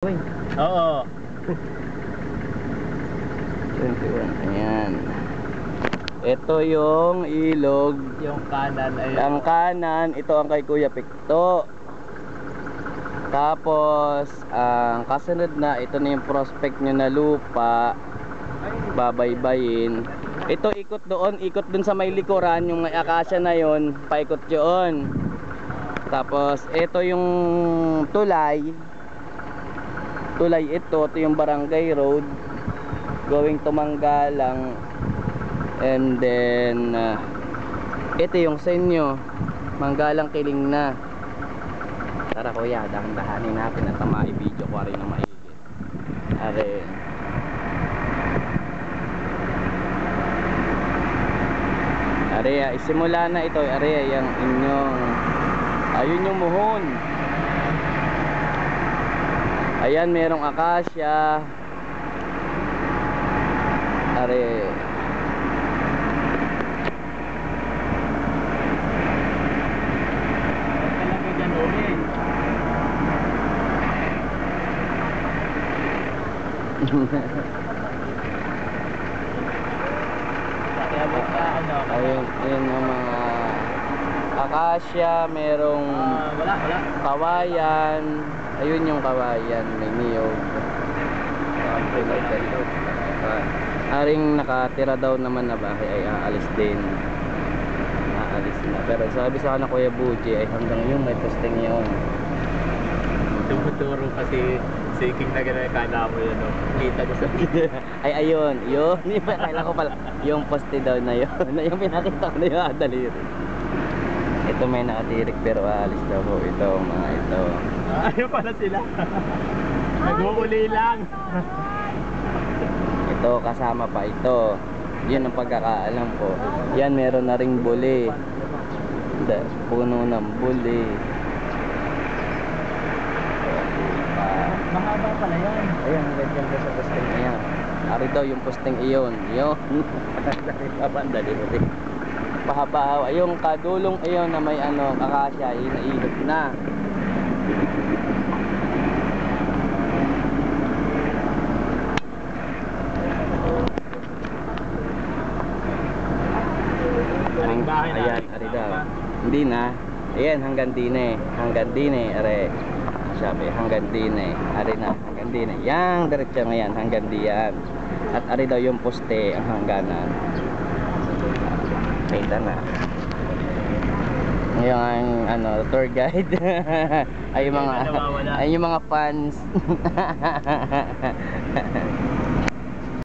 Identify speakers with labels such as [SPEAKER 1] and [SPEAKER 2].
[SPEAKER 1] Oo.
[SPEAKER 2] 21. Ayan. Ito yung ilog.
[SPEAKER 1] Yung kanan ay
[SPEAKER 2] Ang kanan, ito ang kay Kuya Pikto. Tapos, ang kasunod na, ito na yung prospect nyo na lupa. Babaybayin. Ito ikot doon, ikot dun sa may likuran, yung may akasya na yon, paikot yun. Tapos, ito yung tulay. Tulay ito yung barangay road going to Manggalang. And then ito yung sa inyo, Manggalang Kiling na. Tara kuya, dahan-dahanin natin at ma-i-video ko rin na maigi. Are. Are, isimula na ito. Are, yung inyong ayun yung muhon. Ayan, merong akasya. Are.
[SPEAKER 1] talaga dyan ulit. Kaya basta ano.
[SPEAKER 2] Ayun, ayun yung mga akasya, merong
[SPEAKER 1] Wala.
[SPEAKER 2] kawayan. Ayun yung kawayan, may niyog. Aring nakatira daw naman na bahay ay aalis din. Aalis na. Pero sabi sa akin na Kuya Buji ay hanggang yung may posting yun.
[SPEAKER 1] Tumuturo kasi siking na gano'n kala mo yun. Kita ko sa video.
[SPEAKER 2] Ay ayun, yun. Kailan ko pala. Yung poste daw na yun. Yung pinakita ko na yung adaliri. Ito may nakatirik pero aalis daw po ito mga ito.
[SPEAKER 1] Ayun pala sila. Nag-uuli lang.
[SPEAKER 2] Ito kasama pa ito. Yan ang pagkakaalam ko. Yan meron na ring buli. Puno ng buli.
[SPEAKER 1] Mahaba pala yan.
[SPEAKER 2] Ayan, ganyan ko sa posting. Ayan. Ari daw yung posting iyon. Yun. Papandali mo rin. Pahaba. Yung kadulong iyon na may ano, akasya, inailog na. Ayan, ari daw. Hindi na. Ayan, hanggang dine. Hanggang dine, are. Sabi, hanggang dine. Ari na, hanggang dine. Yang, diretso ngayon, hanggang diyan. At ari daw yung poste, ang hangganan. Kita na. Yung ano, tour guide. Ay yung mga fans.